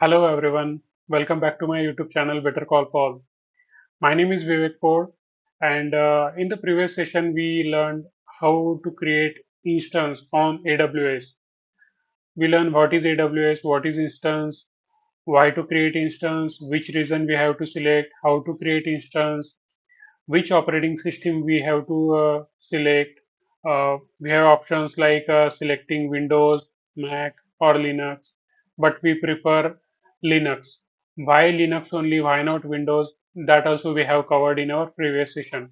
Hello everyone, welcome back to my YouTube channel Better Call Paul. My name is Vivek Kaur, and in the previous session we learned how to create instance on AWS. We learned what is AWS, what is instance, why to create instance, which region we have to select, how to create instance, which operating system we have to select. We have options like selecting Windows, Mac, or Linux, but we prefer Linux. Why Linux only? Why not Windows? That also we have covered in our previous session.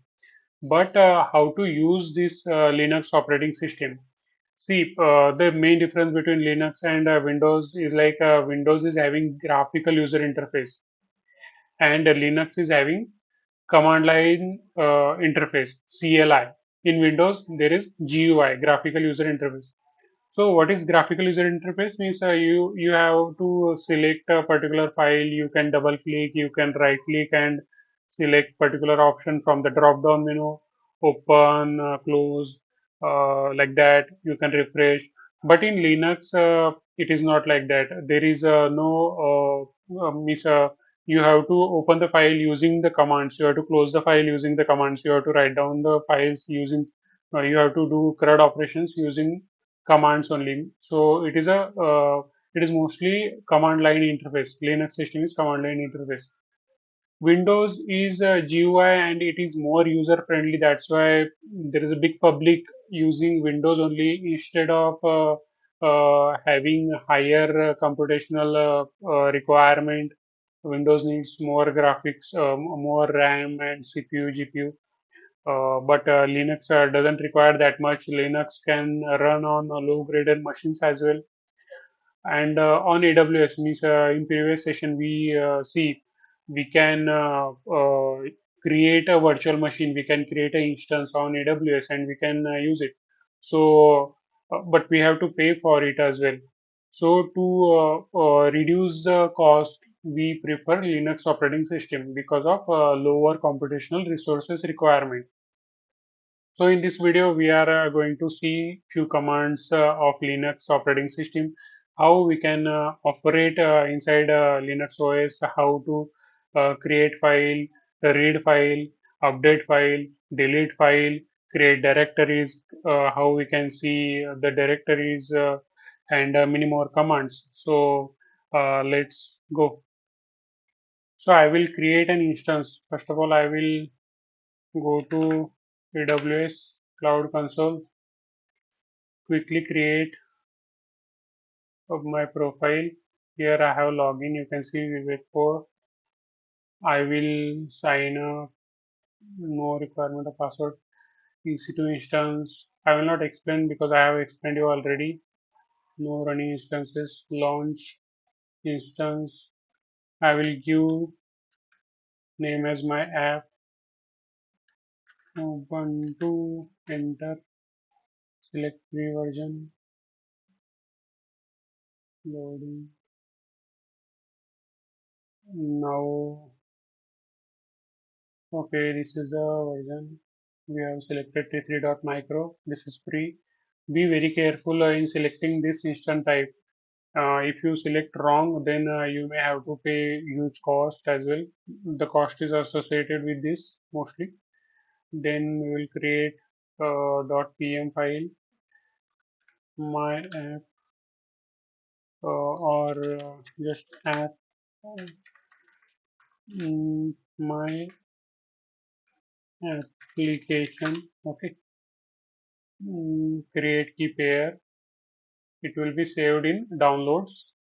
But how to use this Linux operating system? See, the main difference between Linux and Windows is like Windows is having graphical user interface, and Linux is having command line interface CLI. In Windows there is GUI, graphical user interface. So what is graphical user interface means you have to select a particular file, you can double click, you can right click and select particular option from the drop down menu, open, close, like that. You can refresh. But in Linux, it is not like that. There is no means you have to open the file using the commands. You have to close the file using the commands. You have to write down the files using. You have to do CRUD operations using commands only. So it is mostly command line interface. Linux system is command line interface. Windows is a GUI and it is more user friendly. That's why there is a big public using Windows only instead of having higher computational requirement. Windows needs more graphics, more RAM and CPU, GPU. But Linux doesn't require that much. Linux can run on low-graded machines as well. And on AWS, means in previous session we see we can create a virtual machine. We can create an instance on AWS and we can use it. So, but we have to pay for it as well. So to reduce the cost, we prefer Linux operating system because of lower computational resources requirement. So in this video, we are going to see few commands of Linux operating system, how we can operate inside Linux OS, how to create file, read file, update file, delete file, create directories, how we can see the directories and many more commands. So let's go. So I will create an instance. First of all, I will go to AWS Cloud Console, quickly create of my profile. Here I have login. You can see Vivek 4. I will sign up. No requirement of password. EC2 instance. I will not explain because I have explained you already. No running instances. Launch instance. I will give name as my app. Ubuntu. Enter. Select free version. Loading. Now, okay, this is the version. We have selected T3.micro. This is free. Be very careful in selecting this instant type. If you select wrong, then you may have to pay huge cost as well. The cost is associated with this mostly. Then we will create .pm file, my app, or just app, my application. Okay. Create key pair. It will be saved in downloads.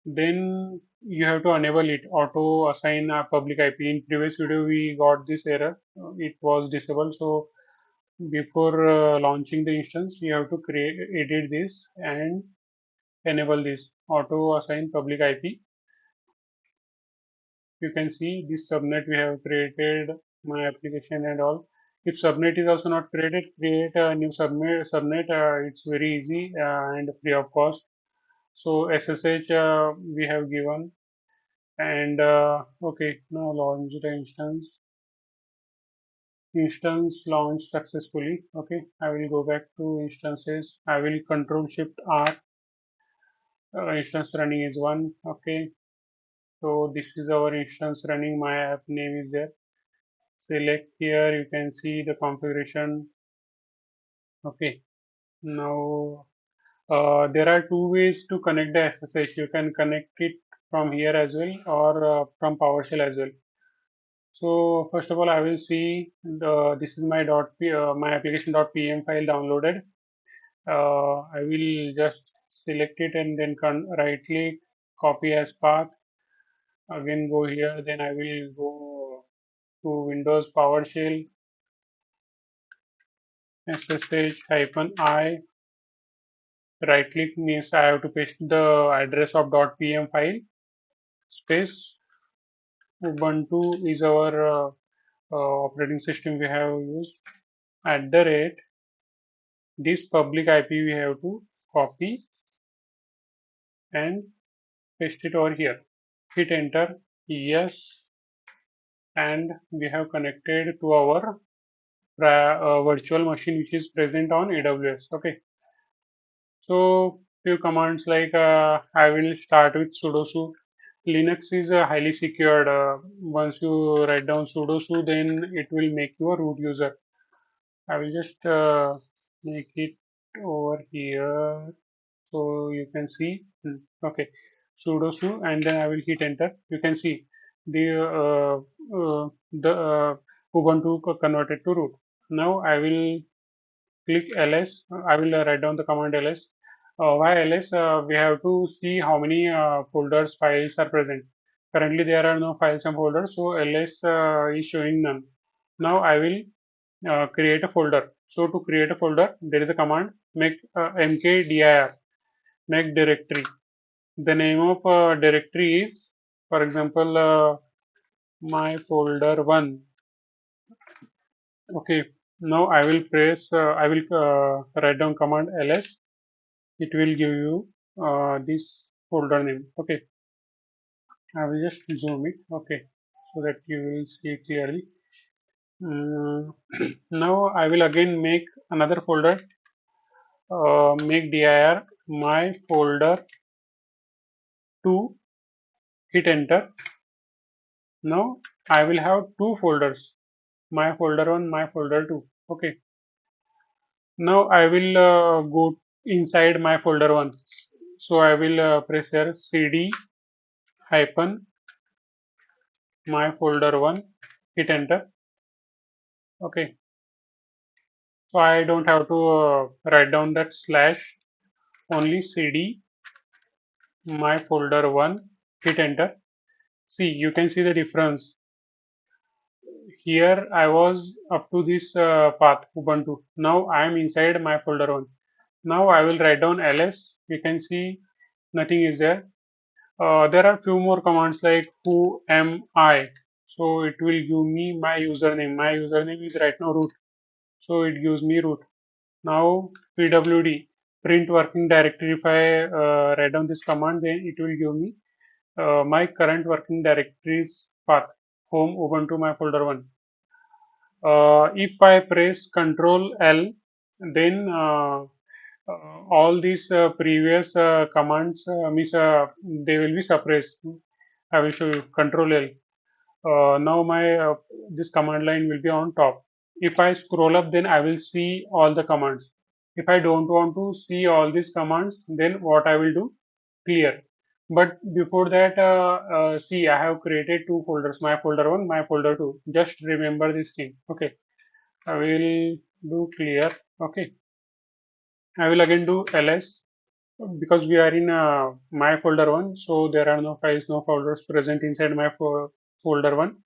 Then you have to enable it auto assign a public IP. In previous video we got this error. It was disabled. So before launching the instance, you have to create edit this and enable this auto assign public IP. You can see this subnet we have created, my application and all. If subnet is also not created, create a new subnet. It's very easy and free of cost. So SSH we have given, and okay, now launch the instance launched successfully. Okay, I will go back to instances. I will control shift R instance running is 1. Okay, so this is our instance running. My app name is there. Select here. You can see the configuration. Okay, now there are two ways to connect the SSH. You can connect it from here as well or from PowerShell as well. So first of all, I will see this is my my application.pm file downloaded. I will just select it and then right click, copy as path. Again go here. Then I will go to Windows PowerShell ssh-i. Right click means I have to paste the address of .pm file. Space Ubuntu is our operating system we have used. At the rate this public IP we have to copy and paste it over here. Hit enter. Yes, and we have connected to our virtual machine which is present on AWS. Okay, so few commands like I will start with sudo su. Linux is highly secured. Once you write down sudo su, then it will make you a root user. I will just make it over here so you can see. Okay, sudo su, and then I will hit enter. You can see the the Ubuntu converted to root. Now I will click ls. I will write down the command ls. Why ls? We have to see how many folders files are present. Currently there are no files and folders, so ls is showing none. Now I will create a folder. So to create a folder, there is a command make mkdir, make directory. The name of directory is, for example, my folder 1. Okay, now I will I will write down command ls. It will give you this folder name. Okay, I will just zoom it. Okay, so that you will see clearly. Mm, now I will again make another folder. Make dir my folder 2. Hit enter. Now I will have two folders, my folder 1, my folder 2. Okay, now I will go inside my folder 1. So I will press here cd hyphen my folder 1. Hit enter. Okay, so I don't have to write down that slash, only cd my folder 1. Hit enter. See, you can see the difference. Here I was up to this path Ubuntu. Now I am inside my folder 1. Now I will write down ls. You can see nothing is there. There are few more commands like who am I. So it will give me my username. My username is right now root. So it gives me root. Now pwd print working directory. If I write down this command, then it will give me my current working directory's path. Home Ubuntu my folder 1. If I press Control L, then all these previous commands means they will be suppressed. I will show you Control L. Now my this command line will be on top. If I scroll up, then I will see all the commands. If I don't want to see all these commands, then what I will do? Clear. But before that, see, I have created two folders, my folder 1, my folder 2. Just remember this thing. Okay. I will do clear. Okay. I will again do ls because we are in my folder 1. So there are no files, no folders present inside my folder 1.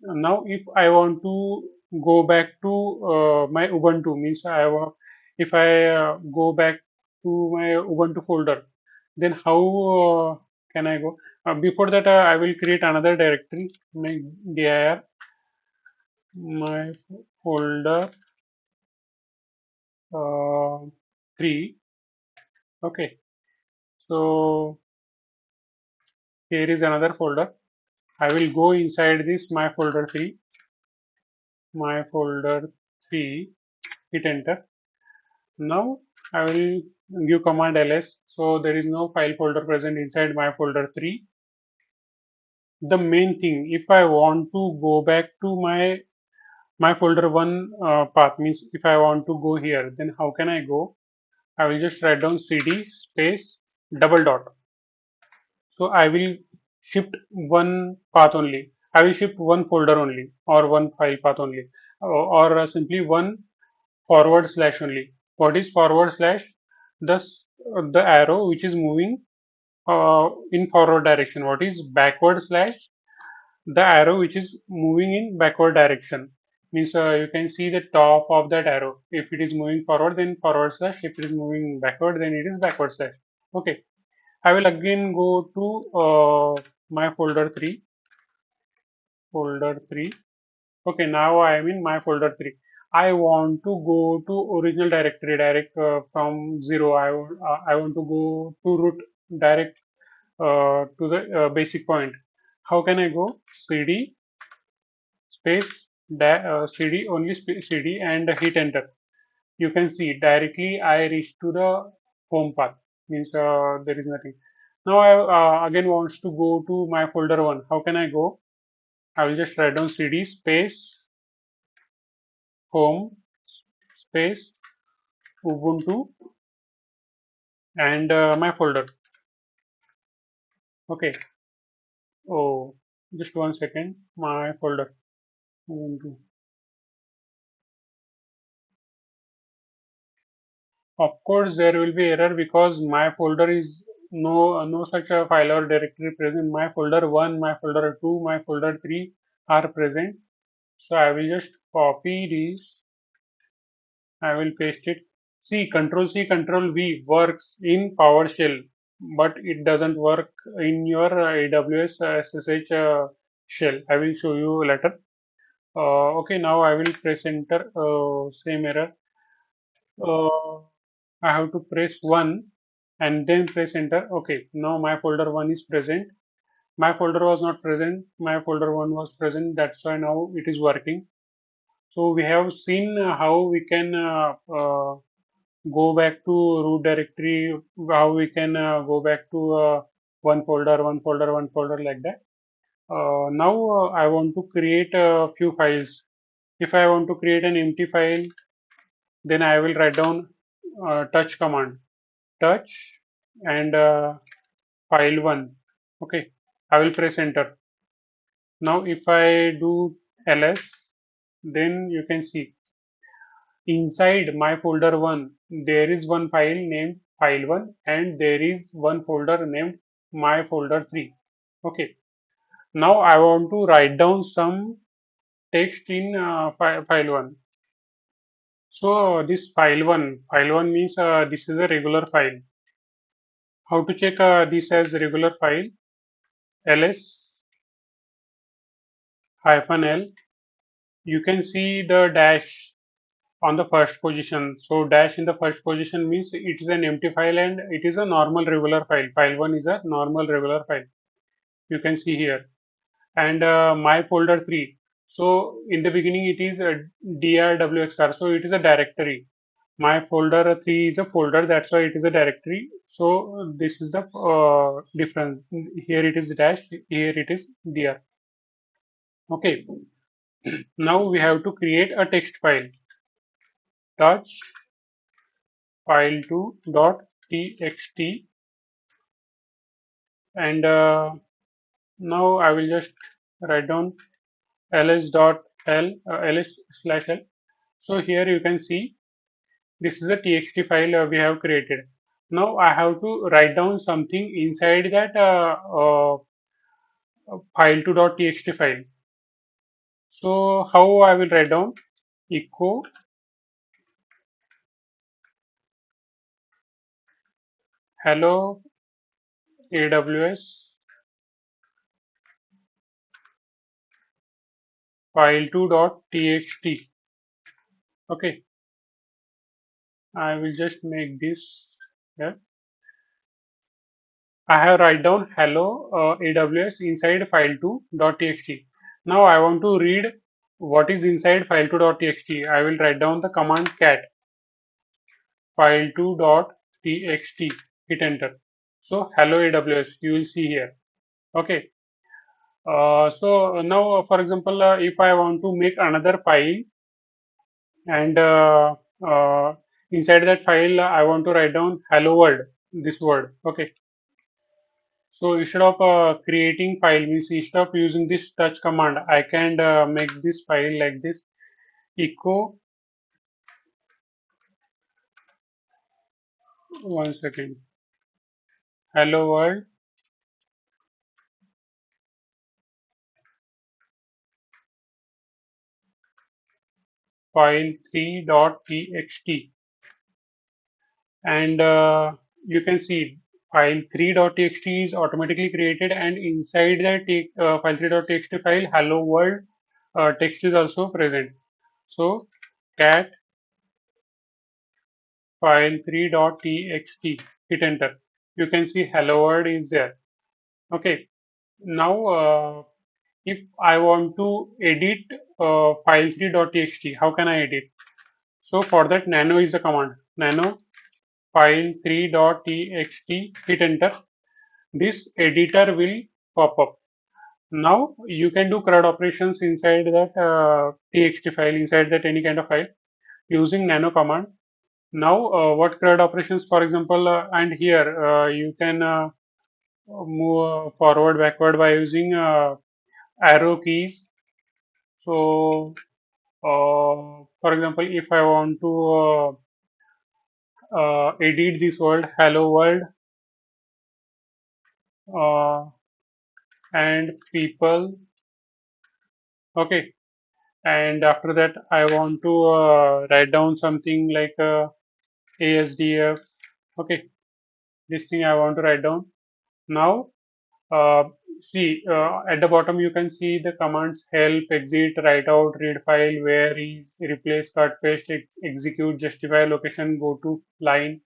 Now if I want to go back to my Ubuntu, means if I go back to my Ubuntu folder, then how can I go? Before that, I will create another directory, my dir my folder 3. Okay, so here is another folder. I will go inside this my folder 3, my folder 3. Hit enter. Now I will give command ls. So there is no file folder present inside my folder 3. The main thing, if I want to go back to my folder 1 path, means if I want to go here, then how can I go? I will just write down cd space double dot. So I will shift one path only. I will shift one folder only, or one file path only, or simply one forward slash only. What is forward slash? The arrow which is moving in forward direction. What is backward slash? The arrow which is moving in backward direction. Means you can see the top of that arrow. If it is moving forward, then forward slash. If it is moving backward, then it is backward slash. Okay. I will again go to my folder 3. Folder 3. Okay, now I am in my folder 3. I want to go to original directory direct from 0. I want to go to root direct to the basic point. How can I go? cd space cd only cd and hit enter. You can see directly I reach to the home path. Means there is nothing. Now I again wants to go to my folder 1. How can I go? I will just write down cd space home space Ubuntu and my folder. Okay. Oh, just 1 second. My folder Ubuntu. Of course, there will be error because my folder is no such a file or directory present. My folder 1, my folder 2, my folder 3 are present. So I will just copy this. I will paste it. See, Control C, Control V works in PowerShell, but it doesn't work in your AWS SSH shell. I will show you later. Okay, now I will press enter. Same error. Uh, I have to press 1 and then press enter. Okay, now my folder 1 is present. My folder was not present. My folder 1 was present. That's why now it is working. So we have seen how we can go back to root directory, how we can go back to one folder like that. Now I want to create a few files. If I want to create an empty file, then I will write down touch command, touch and file 1. Okay, I will press enter. Now if I do ls, then you can see inside my folder 1 there is one file named file 1 and there is one folder named my folder 3. Okay, now I want to write down some text in file 1. So this file 1 means this is a regular file. How to check this as regular file? ls hyphen l. You can see the dash on the first position. So dash in the first position means it is an empty file and it is a normal regular file. File 1 is a normal regular file. You can see here. And my folder 3. So in the beginning it is a drwxr. So it is a directory. My folder 3 is a folder. That's why it is a directory. So this is the difference. Here it is dash. Here it is dir. Okay. Now we have to create a text file. Touch file2 dot txt and now I will just write down ls dot ls slash l. So here you can see this is a txt file we have created. Now I have to write down something inside that file2 dot txt file. So how I will write down echo hello AWS file2 dot txt. Okay, I will just make this here. I have write down hello AWS inside file2.txt. Now I want to read what is inside file2.txt. I will write down the command cat file2.txt, hit enter. So hello AWS, you will see here. Okay. So now, for example, if I want to make another file and inside that file, I want to write down hello world, this word. Okay. So instead of creating file, means instead of using this touch command, I can make this file like this: echo, one second, hello world, file3.txt, and you can see file3.txt is automatically created, and inside that file3.txt file, hello world text is also present. So cat file3.txt, hit enter. You can see hello world is there. Okay. Now, if I want to edit file3.txt, how can I edit? So for that, nano is the command. Nano file3.txt, hit enter. This editor will pop up. Now you can do CRUD operations inside that txt file, inside that any kind of file using nano command. Now, what CRUD operations, for example, and here you can move forward, backward by using arrow keys. So, for example, if I want to edit this world, hello world, uh, and people, okay, and after that, I want to write down something like ASDF, okay, this thing I want to write down. Now, Uh, see, at the bottom you can see the commands: help, exit, write out, read file, where is, replace, cut, paste, execute, justify, location, go to, line.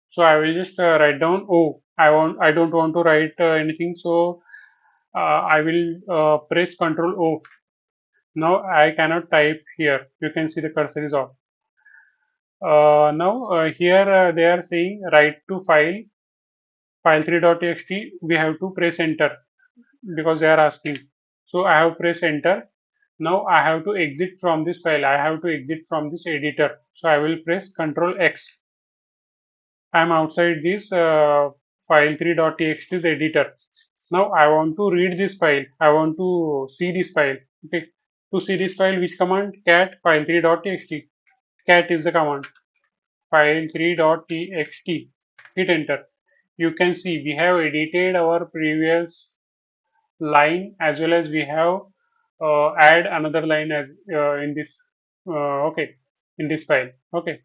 So I will just write down. Oh, I don't want to write anything. So I will press Control O. Now I cannot type here. You can see the cursor is off. Now here they are saying write to file3.txt. We have to press enter because they are asking. So I have pressed enter. Now I have to exit from this file. I have to exit from this editor. So I will press Control X. I am outside this file3.txt's editor. Now I want to read this file. I want to see this file. Okay. To see this file, which command? Cat file3.txt. Cat is the command. File3.txt. Hit enter. You can see we have edited our previous line, as well as we have add another line as in this okay, in this file. Okay.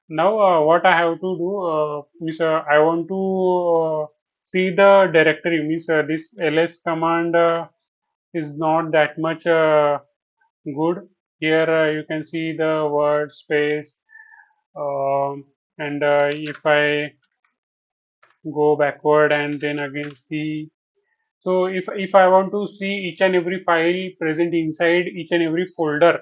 Now what I have to do is I want to see the directory, means this ls command is not that much good. Here you can see the word space, and if I go backward and then again see. So if I want to see each and every file present inside each and every folder,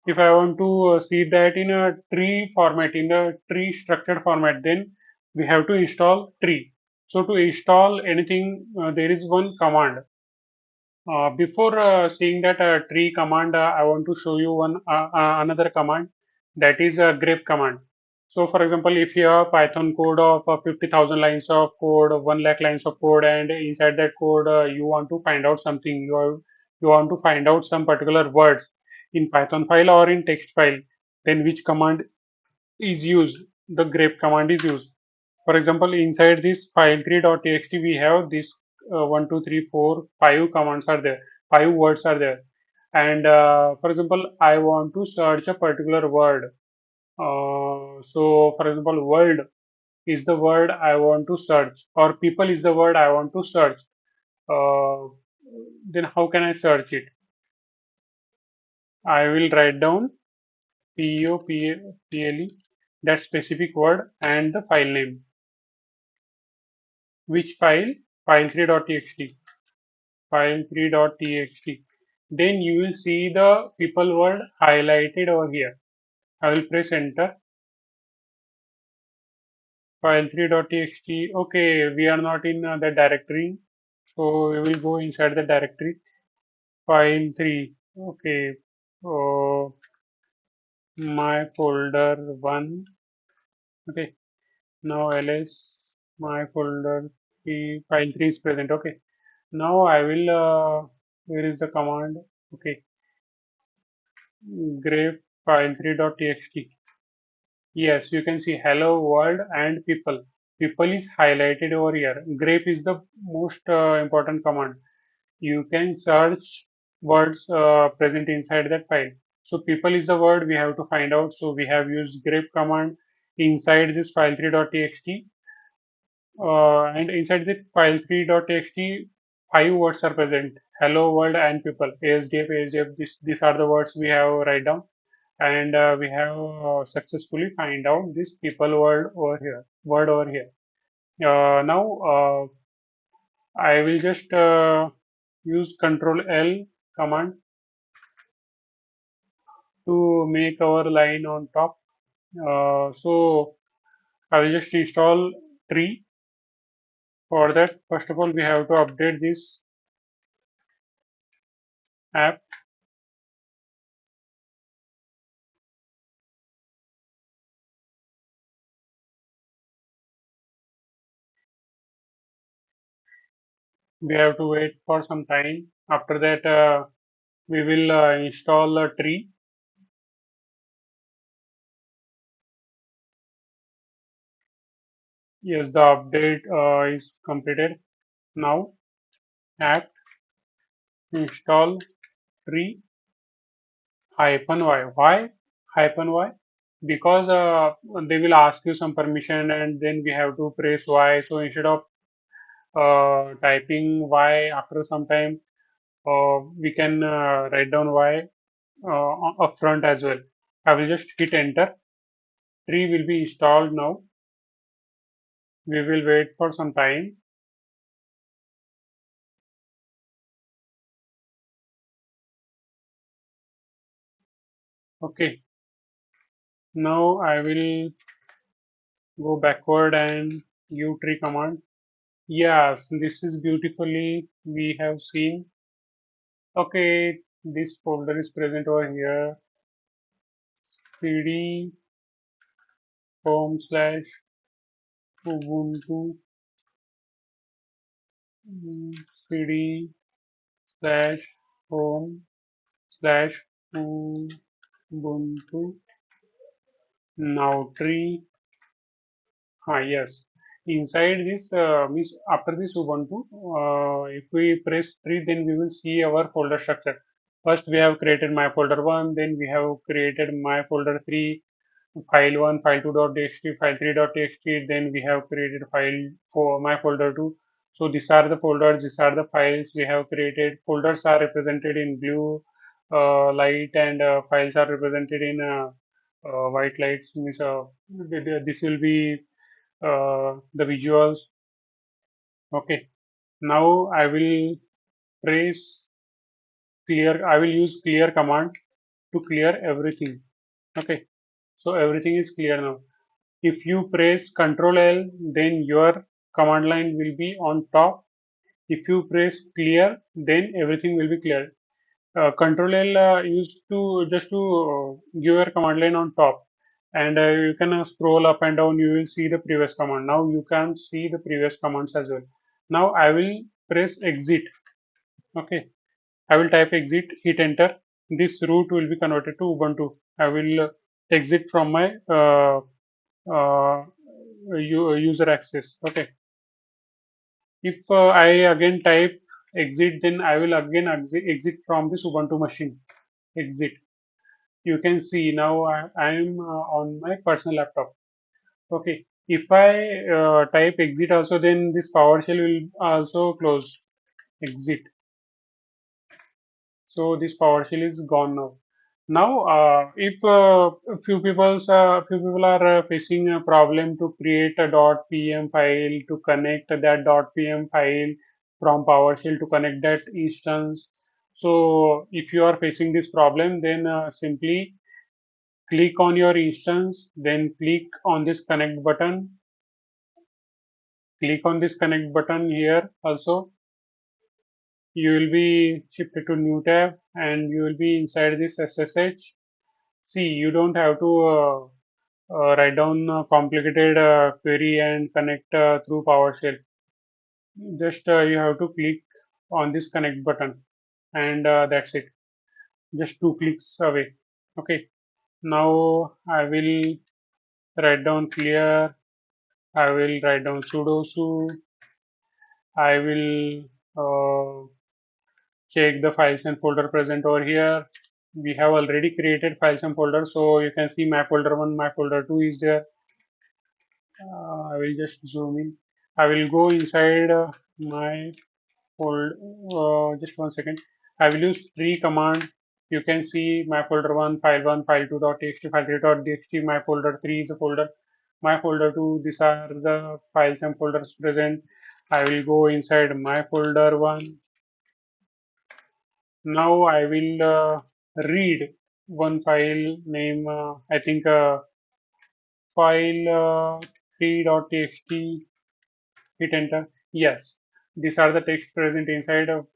if I want to see that in a tree format, in the tree structured format, then we have to install tree. So to install anything, there is one command. Before seeing that tree command, I want to show you one another command, that is a grep command. So, for example, if you have Python code of 50,000 lines of code, 1 lakh lines of code, and inside that code you want to find out something, you want to find out some particular words in Python file or in text file, then which command is used? The grep command is used. For example, inside this file3.txt, we have this 1, 2, 3, 4, 5 commands are there, 5 words are there. And for example, I want to search a particular word. So, for example, world is the word I want to search, or people is the word I want to search. Uh, then how can I search it? I will write down POPLE, that specific word, and the file name. Which file? File3.txt. File3.txt. Then you will see the people word highlighted over here. I will press enter. file3.txt. Okay, we are not in the directory, so we will go inside the directory. File3. Okay, oh, my folder 1. Okay, now ls my folder 3, file 3 is present. Okay, now I will here is the command. Okay, grep file3.txt. Yes, you can see hello world and people. People is highlighted over here. Grep is the most important command. You can search words present inside that file. So people is the word we have to find out. So we have used grep command inside this file3.txt, and inside the file3.txt, 5 words are present. Hello world and people. ASDF, ASDF. These are the words we have write down, and we have successfully find out this people word over here. Now I will just use Control L command to make our line on top. So I will just install tree. For that, first of all, we have to update this app. We have to wait for some time. After that, we will install a tree. Yes, the update is completed. Now, app install tree hyphen y. Why hyphen y? Because they will ask you some permission and then we have to press y. So instead of typing y after some time, we can write down y upfront as well. I will just hit enter. Tree will be installed now. We will wait for some time. Okay, now I will go backward and give tree command. Yes, this is beautifully we have seen. Okay, this folder is present over here. cd home slash ubuntu cd slash home slash ubuntu now tree. Yes. Inside this means after this Ubuntu, if we press 3, then we will see our folder structure. First, we have created my folder 1, then we have created my folder 3, file 1, file 2.txt, file 3.txt, then we have created file for my folder 2. So these are the folders, these are the files we have created. Folders are represented in blue light, and files are represented in white lights. Means this will be the visuals. Okay, now I will press clear. I will use clear command to clear everything. Okay, so everything is clear now. If you press Ctrl L, then your command line will be on top. If you press clear, then everything will be clear. Control L used to just to give your command line on top, and you can scroll up and down. You will see the previous command. Now you can see the previous commands as well. Now I will press exit. Okay, I will type exit, hit enter. This root will be converted to Ubuntu. I will exit from my uh, user access. Okay, if I again type exit, then I will again exit from this Ubuntu machine. Exit. You can see now I am on my personal laptop. Okay, if I type exit also, then this PowerShell will also close. Exit. So this PowerShell is gone now. Now, if few people are facing a problem to create a .pm file, to connect that .pm file from PowerShell to connect that instance. So if you are facing this problem, then simply click on your instance, then click on this connect button, click on this connect button here also. You will be shifted to new tab and you will be inside this SSH. See, you don't have to write down a complicated query and connect through PowerShell. Just you have to click on this connect button and that's it. Just 2 clicks away. Okay. Now I will write down clear. I will write down sudo su. I will check the files and folder present over here. We have already created files and folders, so you can see my folder 1, my folder 2 is there. I will just zoom in. I will go inside my fold. Just 1 second. I will use tree command. You can see my folder 1, file 2 .txt, file 3 .txt. My folder 3 is a folder. My folder 2. These are the files and folders present. I will go inside my folder 1. Now I will read one file name. I think file 3.txt. Hit enter. Yes, these are the text present inside of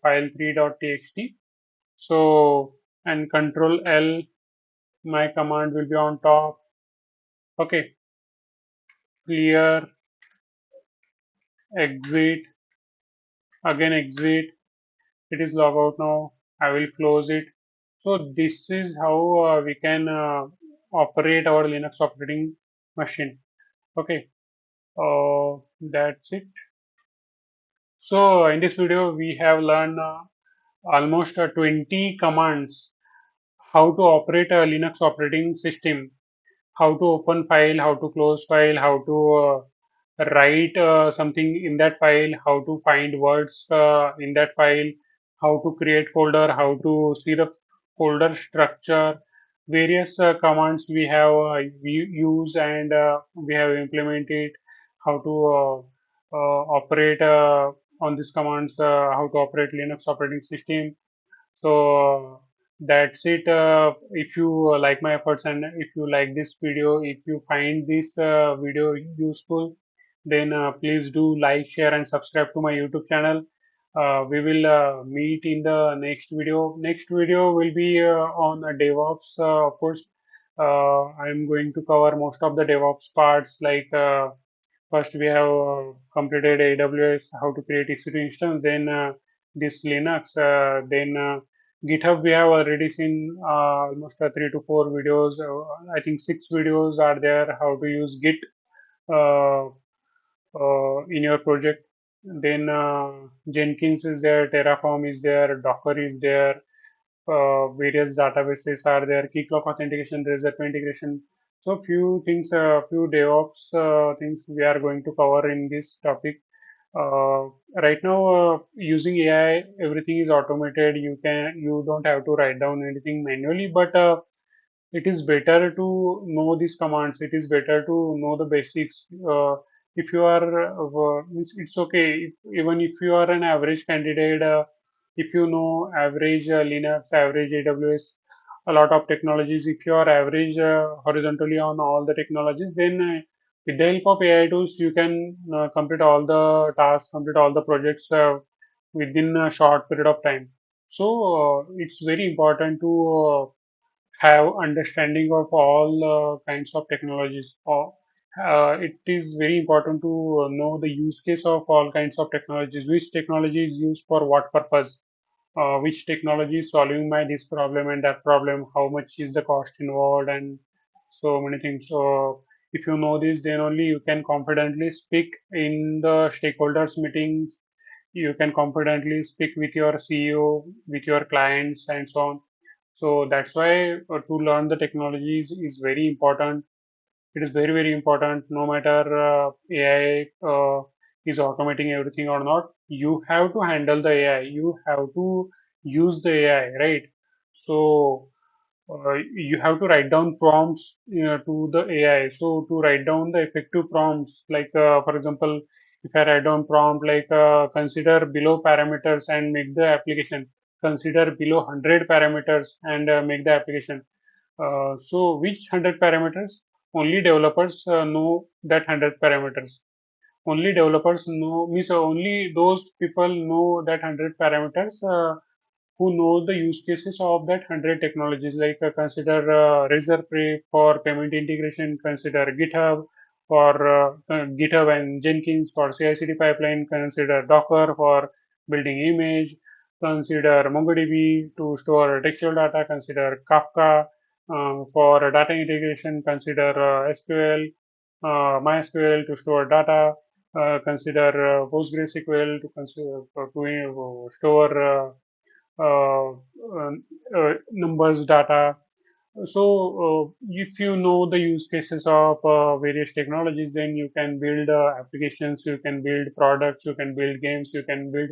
file 3.txt. So, and control L, my command will be on top. Okay, clear, exit, again exit. It is log out now. I will close it. So this is how we can operate our Linux operating machine. Okay, that's it. So in this video, we have learned almost 20 commands how to operate a Linux operating system, how to open file, how to close file, how to write something in that file, how to find words in that file, how to create folder, how to see the folder structure, various commands we have we use and we have implemented, how to operate on these commands, how to operate Linux operating system. So that's it. If you like my efforts and if you like this video, if you find this video useful, then please do like, share, and subscribe to my YouTube channel. We will meet in the next video. Next video will be on DevOps. Of course, I'm going to cover most of the DevOps parts like first, we have completed AWS, how to create EC2 instance, then this Linux, then GitHub, we have already seen almost 3 to 4 videos. I think 6 videos are there, how to use Git uh, in your project. Then Jenkins is there, Terraform is there, Docker is there, various databases are there, key clock authentication, reserve integration. So few things, few DevOps things we are going to cover in this topic. Uh, right now, using AI, everything is automated. You don't have to write down anything manually, but it is better to know these commands. It is better to know the basics. If you are, it's okay. Even if you are an average candidate, if you know average Linux, average AWS, a lot of technologies, if you are average horizontally on all the technologies, then with the help of AI tools, you can complete all the tasks, complete all the projects within a short period of time. So it's very important to have understanding of all kinds of technologies. Or it is very important to know the use case of all kinds of technologies. Which technology is used for what purpose? Which technology is solving my this problem and that problem? How much is the cost involved? And so many things. So if you know this, then only you can confidently speak in the stakeholders meetings. You can confidently speak with your CEO, with your clients, and so on. So that's why to learn the technologies is very important. It is very, very important. No matter AI is automating everything or not, you have to handle the AI. You have to use the AI, right? So you have to write down prompts to the AI. So to write down the effective prompts, like for example, if I write down prompt like consider below parameters and make the application, consider below 100 parameters and make the application. So which 100 parameters? Only developers know that 100 parameters. only developers know, means only those people know that 100 parameters who know the use cases of that 100 technologies. Like consider Razorpay for payment integration, consider GitHub for GitHub and Jenkins for CI/CD pipeline, consider Docker for building image, consider MongoDB to store textual data, consider Kafka for data integration, consider SQL, MySQL to store data, consider PostgreSQL to consider to store uh, numbers data. So, if you know the use cases of various technologies, then you can build applications, you can build products, you can build games, you can build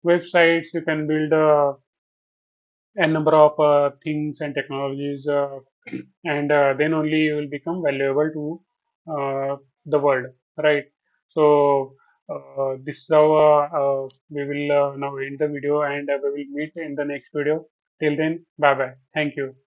websites, you can build a number of things and technologies, and then only you will become valuable to the world, right? So, this is how we will now end the video, and we will meet in the next video. Till then, bye bye. Thank you.